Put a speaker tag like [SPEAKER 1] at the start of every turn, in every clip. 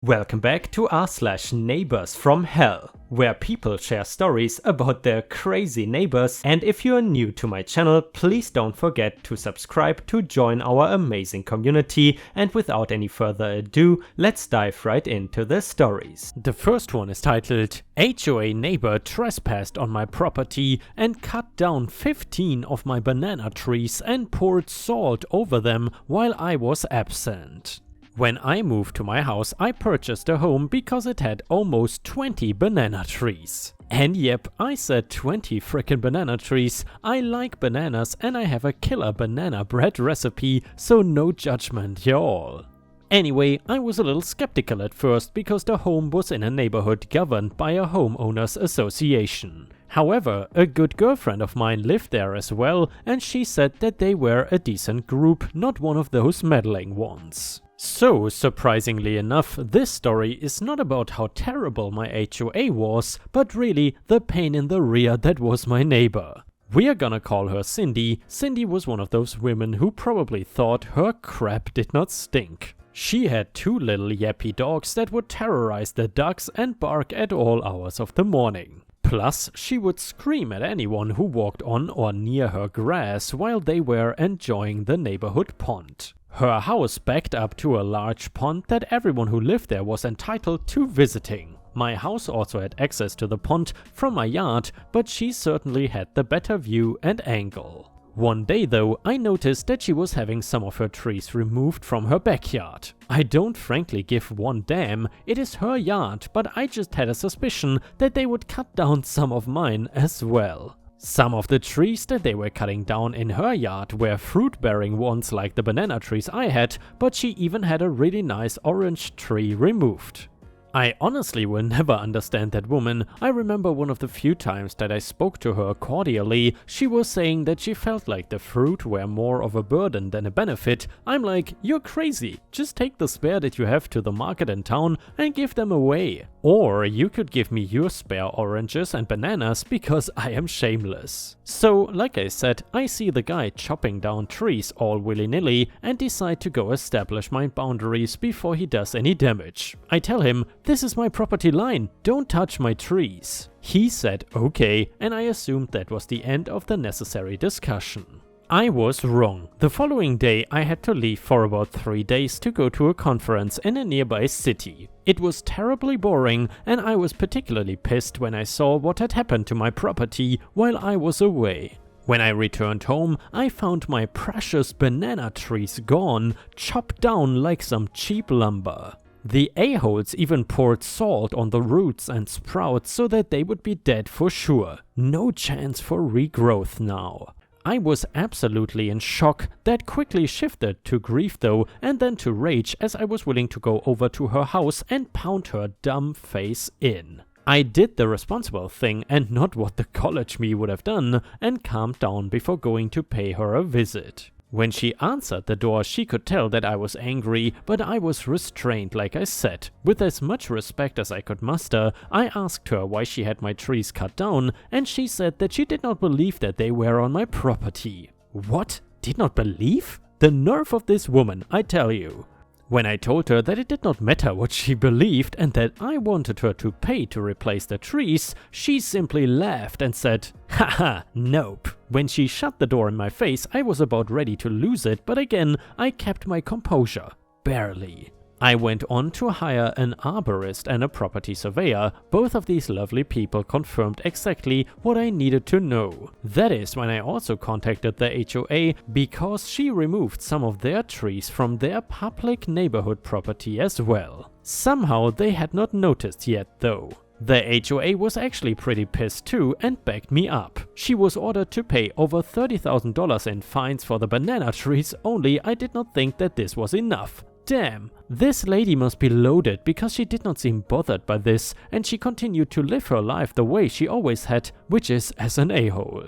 [SPEAKER 1] Welcome back to r/neighbors from hell, where people share stories about their crazy neighbors, and if you're new to my channel, please don't forget to subscribe to join our amazing community, and without any further ado, let's dive right into the stories. The first one is titled, HOA neighbor trespassed on my property and cut down 15 of my banana trees and poured salt over them while I was absent. When I moved to my house, I purchased a home because it had almost 20 banana trees. And yep, I said 20 frickin' banana trees. I like bananas and I have a killer banana bread recipe, so no judgment y'all. Anyway, I was a little skeptical at first because the home was in a neighborhood governed by a homeowners association. However, a good girlfriend of mine lived there as well, and she said that they were a decent group, not one of those meddling ones. So, surprisingly enough, this story is not about how terrible my HOA was, but really the pain in the rear that was my neighbor. We are gonna call her Cindy. Cindy was one of those women who probably thought her crap did not stink. She had two little yappy dogs that would terrorize the ducks and bark at all hours of the morning. Plus, she would scream at anyone who walked on or near her grass while they were enjoying the neighborhood pond. Her house backed up to a large pond that everyone who lived there was entitled to visiting. My house also had access to the pond from my yard, but she certainly had the better view and angle. One day though, I noticed that she was having some of her trees removed from her backyard. I don't frankly give one damn, it is her yard, but I just had a suspicion that they would cut down some of mine as well. Some of the trees that they were cutting down in her yard were fruit-bearing ones like the banana trees I had, but she even had a really nice orange tree removed. I honestly will never understand that woman. I remember one of the few times that I spoke to her cordially, she was saying that she felt like the fruit were more of a burden than a benefit. I'm like, you're crazy, just take the spare that you have to the market in town and give them away. Or you could give me your spare oranges and bananas because I am shameless. So, like I said, I see the guy chopping down trees all willy-nilly and decide to go establish my boundaries before he does any damage. I tell him, this is my property line, don't touch my trees. He said okay, and I assumed that was the end of the necessary discussion. I was wrong. The following day I had to leave for about 3 days to go to a conference in a nearby city. It was terribly boring, and I was particularly pissed when I saw what had happened to my property while I was away. When I returned home, I found my precious banana trees gone, chopped down like some cheap lumber. The a-holes even poured salt on the roots and sprouts so that they would be dead for sure. No chance for regrowth now. I was absolutely in shock. That quickly shifted to grief though, and then to rage as I was willing to go over to her house and pound her dumb face in. I did the responsible thing and not what the college me would have done, and calmed down before going to pay her a visit. When she answered the door, she could tell that I was angry, but I was restrained like I said. With as much respect as I could muster, I asked her why she had my trees cut down, and she said that she did not believe that they were on my property. What? Did not believe? The nerve of this woman, I tell you. When I told her that it did not matter what she believed and that I wanted her to pay to replace the trees, she simply laughed and said, haha, nope. When she shut the door in my face, I was about ready to lose it, but again, I kept my composure. Barely. I went on to hire an arborist and a property surveyor. Both of these lovely people confirmed exactly what I needed to know. That is when I also contacted the HOA because she removed some of their trees from their public neighborhood property as well. Somehow they had not noticed yet though. The HOA was actually pretty pissed too and backed me up. She was ordered to pay over $30,000 in fines for the banana trees, only I did not think that this was enough. Damn, this lady must be loaded because she did not seem bothered by this and she continued to live her life the way she always had, which is as an a-hole.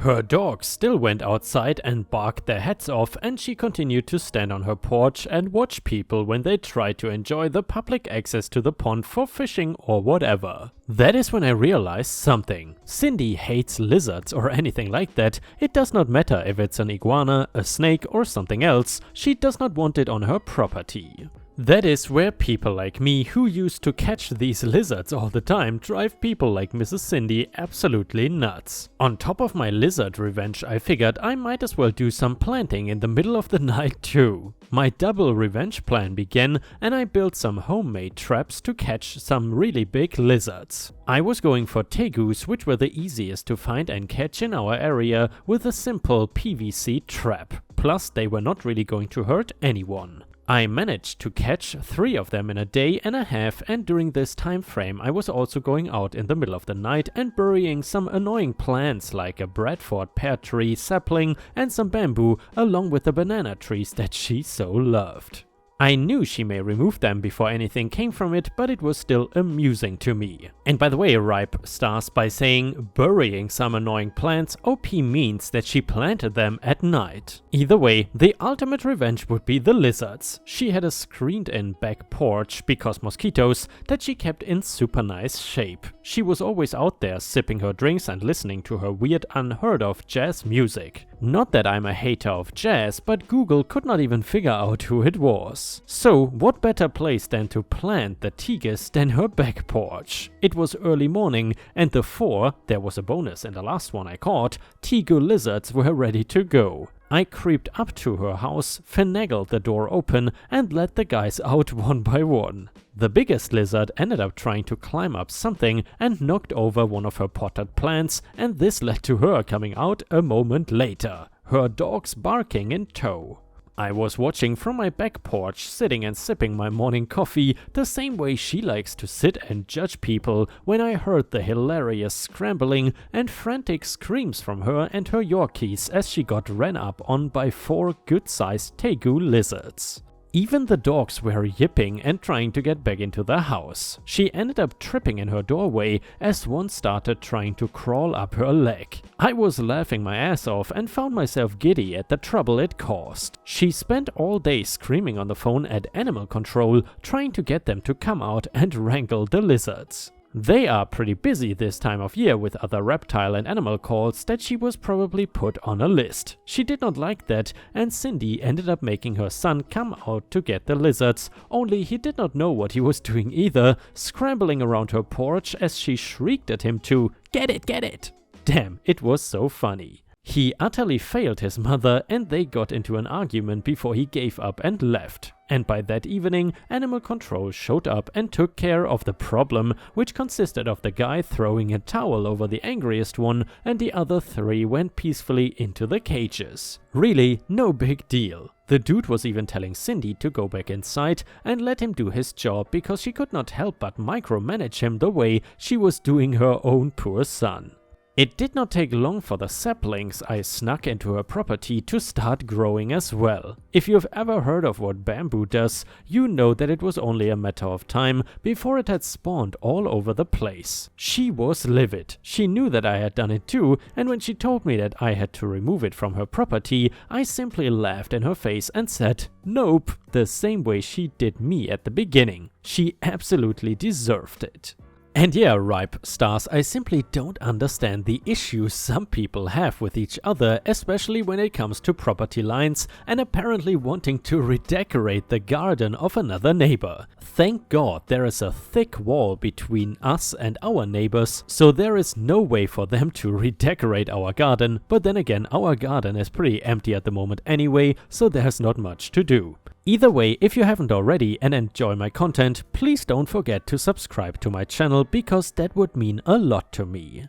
[SPEAKER 1] Her dogs still went outside and barked their heads off, and she continued to stand on her porch and watch people when they tried to enjoy the public access to the pond for fishing or whatever. That is when I realized something. Cindy hates lizards or anything like that. It does not matter if it's an iguana, a snake or something else. She does not want it on her property. That is where people like me, who used to catch these lizards all the time, drive people like Mrs. Cindy absolutely nuts. On top of my lizard revenge, I figured I might as well do some planting in the middle of the night too. My double revenge plan began, and I built some homemade traps to catch some really big lizards. I was going for tegus, which were the easiest to find and catch in our area, with a simple PVC trap. Plus, they were not really going to hurt anyone. I managed to catch 3 of them in a day and a half, and during this time frame I was also going out in the middle of the night and burying some annoying plants like a Bradford pear tree sapling and some bamboo, along with the banana trees that she so loved. I knew she may remove them before anything came from it, but it was still amusing to me. And by the way, Ripe starts by saying burying some annoying plants. OP means that she planted them at night. Either way, the ultimate revenge would be the lizards. She had a screened-in back porch, because mosquitoes, that she kept in super nice shape. She was always out there sipping her drinks and listening to her weird unheard of jazz music. Not that I'm a hater of jazz, but Google could not even figure out who it was. So what better place than to plant the tegus than her back porch? It was early morning, and the 4, there was a bonus in the last one I caught, tegu lizards were ready to go. I creeped up to her house, finagled the door open, and let the guys out one by one. The biggest lizard ended up trying to climb up something and knocked over one of her potted plants, and this led to her coming out a moment later, her dogs barking in tow. I was watching from my back porch, sitting and sipping my morning coffee the same way she likes to sit and judge people, when I heard the hilarious scrambling and frantic screams from her and her Yorkies as she got ran up on by 4 good-sized tegu lizards. Even the dogs were yipping and trying to get back into the house. She ended up tripping in her doorway as one started trying to crawl up her leg. I was laughing my ass off and found myself giddy at the trouble it caused. She spent all day screaming on the phone at animal control, trying to get them to come out and wrangle the lizards. They are pretty busy this time of year with other reptile and animal calls that she was probably put on a list. She did not like that, and Cindy ended up making her son come out to get the lizards, only he did not know what he was doing either, scrambling around her porch as she shrieked at him to get it, get it! Damn, it was so funny. He utterly failed his mother, and they got into an argument before he gave up and left. And by that evening, animal control showed up and took care of the problem, which consisted of the guy throwing a towel over the angriest one, and the other 3 went peacefully into the cages. Really, no big deal. The dude was even telling Cindy to go back inside and let him do his job, because she could not help but micromanage him the way she was doing her own poor son. It did not take long for the saplings I snuck into her property to start growing as well. If you've ever heard of what bamboo does, you know that it was only a matter of time before it had spawned all over the place. She was livid. She knew that I had done it too, and when she told me that I had to remove it from her property, I simply laughed in her face and said, nope, the same way she did me at the beginning. She absolutely deserved it. And yeah, Ripe stars, I simply don't understand the issues some people have with each other, especially when it comes to property lines and apparently wanting to redecorate the garden of another neighbor. Thank God there is a thick wall between us and our neighbors, so there is no way for them to redecorate our garden, but then again, our garden is pretty empty at the moment anyway, so there's not much to do. Either way, if you haven't already and enjoy my content, please don't forget to subscribe to my channel, because that would mean a lot to me.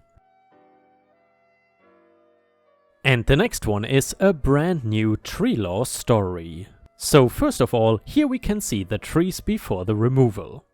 [SPEAKER 1] And the next one is a brand new tree law story. So first of all, here we can see the trees before the removal.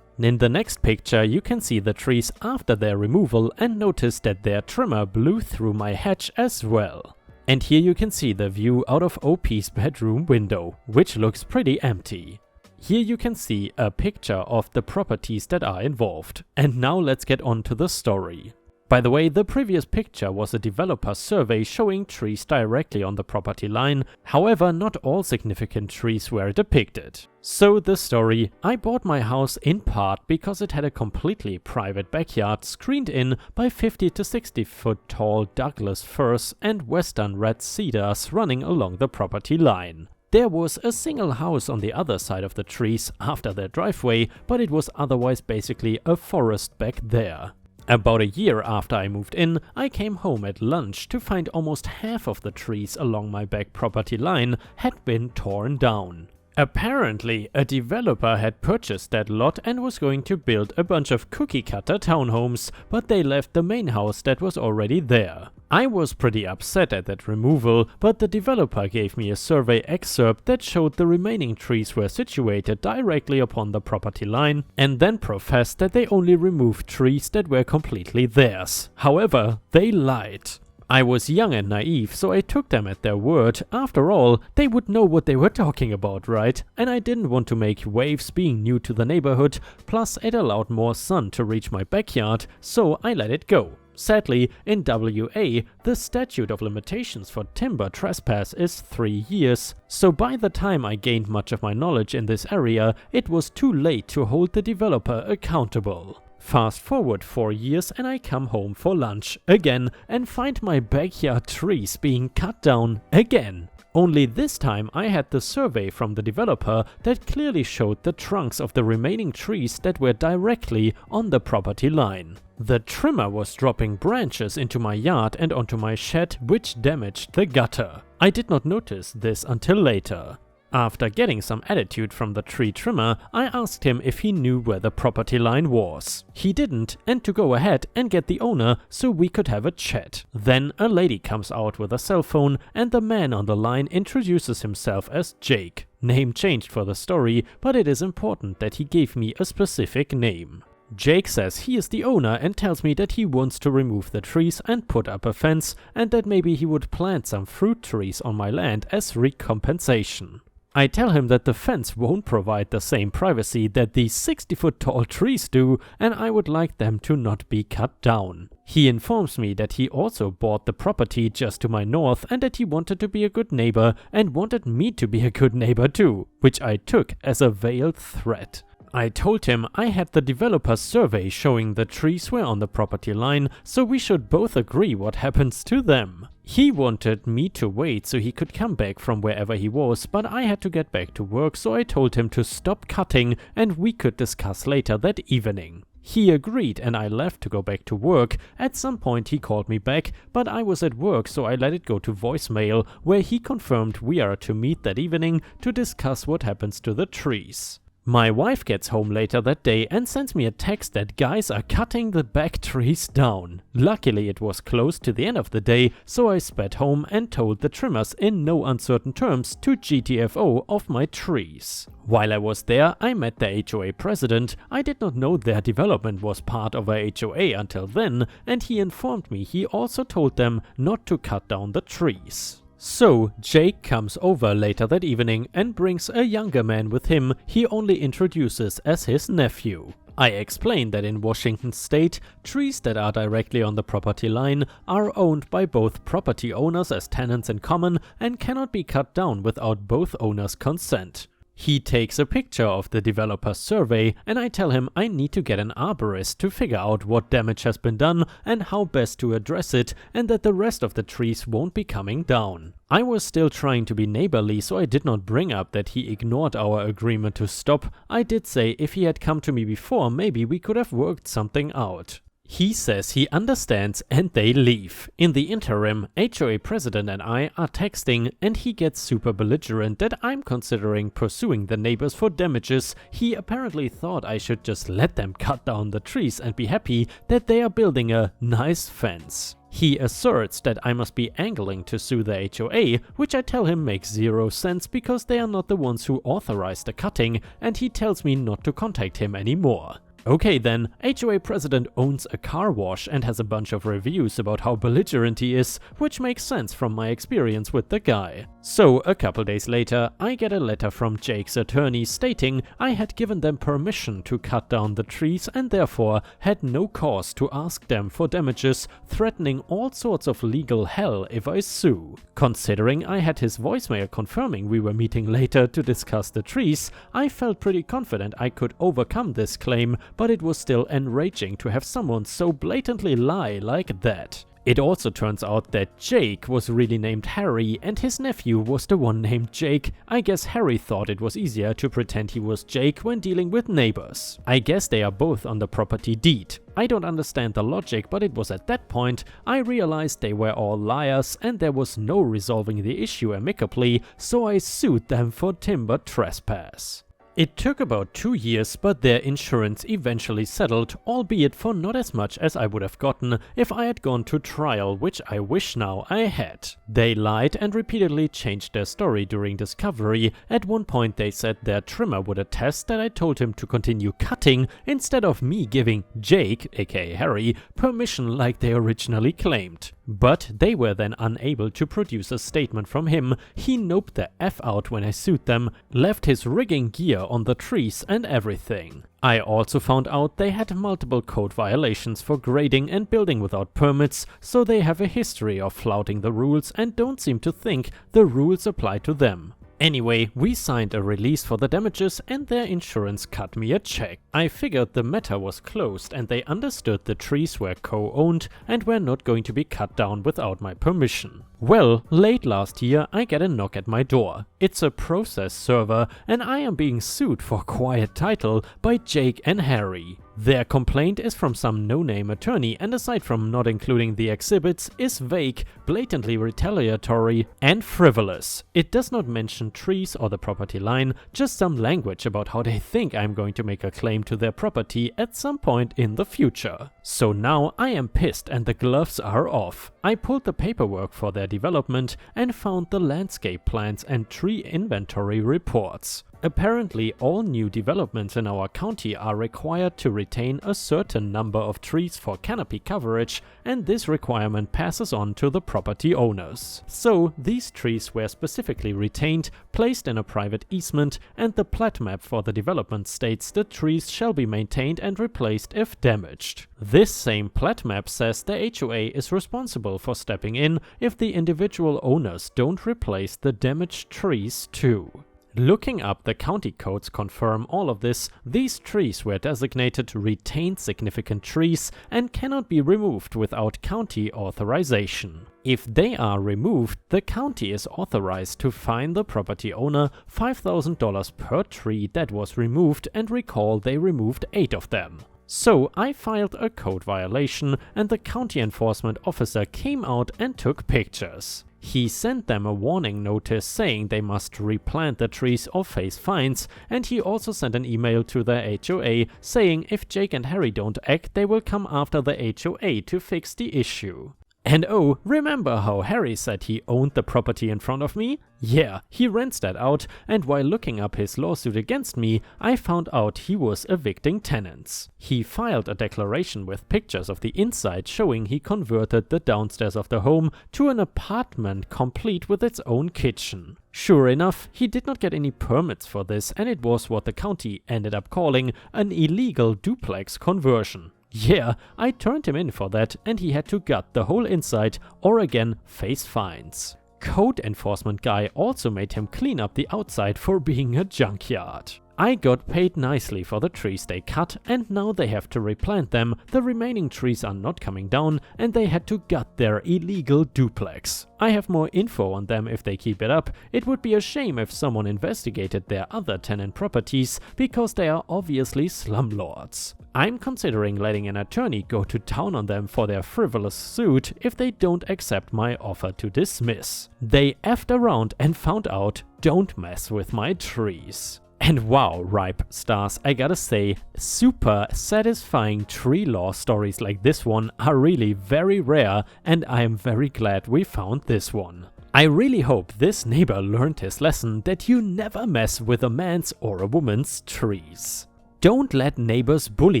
[SPEAKER 1] In the next picture you can see the trees after their removal and notice that their trimmer blew through my hedge as well. And here you can see the view out of OP's bedroom window, which looks pretty empty. Here you can see a picture of the properties that are involved. And now let's get on to the story. By the way, the previous picture was a developer survey showing trees directly on the property line, however not all significant trees were depicted. So the story: I bought my house in part because it had a completely private backyard screened in by 50 to 60 foot tall Douglas firs and western red cedars running along the property line. There was a single house on the other side of the trees after their driveway, but it was otherwise basically a forest back there. About a year after I moved in, I came home at lunch to find almost half of the trees along my back property line had been torn down. Apparently, a developer had purchased that lot and was going to build a bunch of cookie-cutter townhomes, but they left the main house that was already there. I was pretty upset at that removal, but the developer gave me a survey excerpt that showed the remaining trees were situated directly upon the property line, and then professed that they only removed trees that were completely theirs. However, they lied. I was young and naive, so I took them at their word. After all, they would know what they were talking about, right? And I didn't want to make waves being new to the neighborhood, plus it allowed more sun to reach my backyard, so I let it go. Sadly, in WA, the statute of limitations for timber trespass is 3 years, so by the time I gained much of my knowledge in this area, it was too late to hold the developer accountable. Fast forward 4 years and I come home for lunch again and find my backyard trees being cut down again. Only this time I had the survey from the developer that clearly showed the trunks of the remaining trees that were directly on the property line. The trimmer was dropping branches into my yard and onto my shed, which damaged the gutter. I did not notice this until later. After getting some attitude from the tree trimmer, I asked him if he knew where the property line was. He didn't, and to go ahead and get the owner so we could have a chat. Then a lady comes out with a cell phone and the man on the line introduces himself as Jake. Name changed for the story, but it is important that he gave me a specific name. Jake says he is the owner and tells me that he wants to remove the trees and put up a fence, and that maybe he would plant some fruit trees on my land as recompensation. I tell him that the fence won't provide the same privacy that these 60-foot tall trees do, and I would like them to not be cut down. He informs me that he also bought the property just to my north and that he wanted to be a good neighbor and wanted me to be a good neighbor too, which I took as a veiled threat. I told him I had the developer's survey showing the trees were on the property line, so we should both agree what happens to them. He wanted me to wait so he could come back from wherever he was, but I had to get back to work, so I told him to stop cutting and we could discuss later that evening. He agreed and I left to go back to work. At some point he called me back, but I was at work, so I let it go to voicemail, where he confirmed we are to meet that evening to discuss what happens to the trees. My wife gets home later that day and sends me a text that guys are cutting the back trees down. Luckily it was close to the end of the day, so I sped home and told the trimmers in no uncertain terms to GTFO of my trees. While I was there, I met the HOA president. I did not know their development was part of a HOA until then, and he informed me he also told them not to cut down the trees. So, Jake comes over later that evening and brings a younger man with him he only introduces as his nephew. I explain that in Washington state, trees that are directly on the property line are owned by both property owners as tenants in common and cannot be cut down without both owners' consent. He takes a picture of the developer's survey and I tell him I need to get an arborist to figure out what damage has been done and how best to address it, and that the rest of the trees won't be coming down. I was still trying to be neighborly, so I did not bring up that he ignored our agreement to stop. I did say if he had come to me before, maybe we could have worked something out. He says he understands and they leave. In the interim, HOA president and I are texting and he gets super belligerent that I'm considering pursuing the neighbors for damages. He apparently thought I should just let them cut down the trees and be happy that they are building a nice fence. He asserts that I must be angling to sue the HOA, which I tell him makes zero sense because they are not the ones who authorized the cutting, and he tells me not to contact him anymore. Okay then, HOA president owns a car wash and has a bunch of reviews about how belligerent he is, which makes sense from my experience with the guy. So, a couple days later, I get a letter from Jake's attorney stating I had given them permission to cut down the trees and therefore had no cause to ask them for damages, threatening all sorts of legal hell if I sue. Considering I had his voicemail confirming we were meeting later to discuss the trees, I felt pretty confident I could overcome this claim, but it was still enraging to have someone so blatantly lie like that. It also turns out that Jake was really named Harry and his nephew was the one named Jake. I guess Harry thought it was easier to pretend he was Jake when dealing with neighbors. I guess they are both on the property deed. I don't understand the logic, but it was at that point I realized they were all liars and there was no resolving the issue amicably, so I sued them for timber trespass. It took about 2 years, but their insurance eventually settled, albeit for not as much as I would have gotten if I had gone to trial, which I wish now I had. They lied and repeatedly changed their story during discovery. At one point they said their trimmer would attest that I told him to continue cutting instead of me giving Jake, aka Harry, permission like they originally claimed. But they were then unable to produce a statement from him. He noped the F out when I sued them, left his rigging gear on the trees and everything. I also found out they had multiple code violations for grading and building without permits, so they have a history of flouting the rules and don't seem to think the rules apply to them. Anyway, we signed a release for the damages and their insurance cut me a check. I figured the matter was closed and they understood the trees were co-owned and were not going to be cut down without my permission. Well, late last year I get a knock at my door. It's a process server and I am being sued for quiet title by Jake and Harry. Their complaint is from some no-name attorney and aside from not including the exhibits is vague, blatantly retaliatory and frivolous. It does not mention trees or the property line, just some language about how they think I'm going to make a claim to their property at some point in the future. So now I am pissed and the gloves are off. I pulled the paperwork for their development and found the landscape plans and tree inventory reports. Apparently all new developments in our county are required to retain a certain number of trees for canopy coverage, and this requirement passes on to the property owners. So these trees were specifically retained, placed in a private easement, and the plat map for the development states the trees shall be maintained and replaced if damaged. This same plat map says the HOA is responsible for stepping in if the individual owners don't replace the damaged trees too. Looking up the county codes confirm all of this. These trees were designated retained significant trees and cannot be removed without county authorization. If they are removed, the county is authorized to fine the property owner $5,000 per tree that was removed, and recall they removed 8 of them. So I filed a code violation and the county enforcement officer came out and took pictures. He sent them a warning notice saying they must replant the trees or face fines, and he also sent an email to the HOA saying if Jake and Harry don't act, they will come after the HOA to fix the issue. And oh, remember how Harry said he owned the property in front of me? Yeah, he rents that out, and while looking up his lawsuit against me, I found out he was evicting tenants. He filed a declaration with pictures of the inside showing he converted the downstairs of the home to an apartment complete with its own kitchen. Sure enough, he did not get any permits for this, and it was what the county ended up calling an illegal duplex conversion. Yeah, I turned him in for that and he had to gut the whole inside or again face fines. Code enforcement guy also made him clean up the outside for being a junkyard. I got paid nicely for the trees they cut and now they have to replant them. The remaining trees are not coming down and they had to gut their illegal duplex. I have more info on them if they keep it up. It would be a shame if someone investigated their other tenant properties because they are obviously slumlords. I'm considering letting an attorney go to town on them for their frivolous suit if they don't accept my offer to dismiss. They effed around and found out, don't mess with my trees. And wow, Ripe Stars, I gotta say, super satisfying tree law stories like this one are really very rare, and I am very glad we found this one. I really hope this neighbor learned his lesson that you never mess with a man's or a woman's trees. Don't let neighbors bully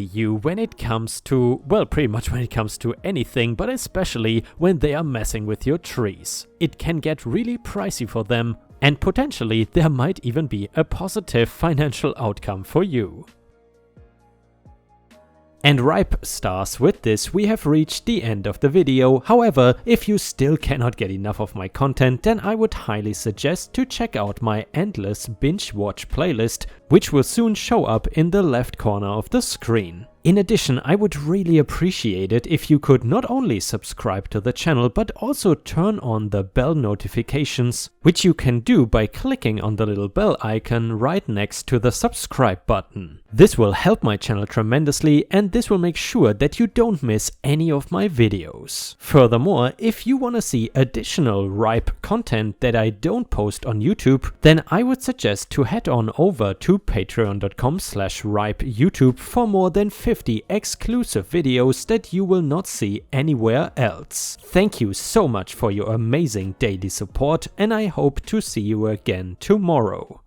[SPEAKER 1] you when it comes to, well, pretty much when it comes to anything, but especially when they are messing with your trees. It can get really pricey for them, and potentially there might even be a positive financial outcome for you. And Ripe Stars, with this we have reached the end of the video. However, if you still cannot get enough of my content, then I would highly suggest to check out my endless binge watch playlist, which will soon show up in the left corner of the screen. In addition, I would really appreciate it if you could not only subscribe to the channel, but also turn on the bell notifications, which you can do by clicking on the little bell icon right next to the subscribe button. This will help my channel tremendously, and this will make sure that you don't miss any of my videos. Furthermore, if you want to see additional ripe content that I don't post on YouTube, then I would suggest to head on over to patreon.com/ripeyoutube for more than 50 exclusive videos that you will not see anywhere else. Thank you so much for your amazing daily support, and I hope to see you again tomorrow.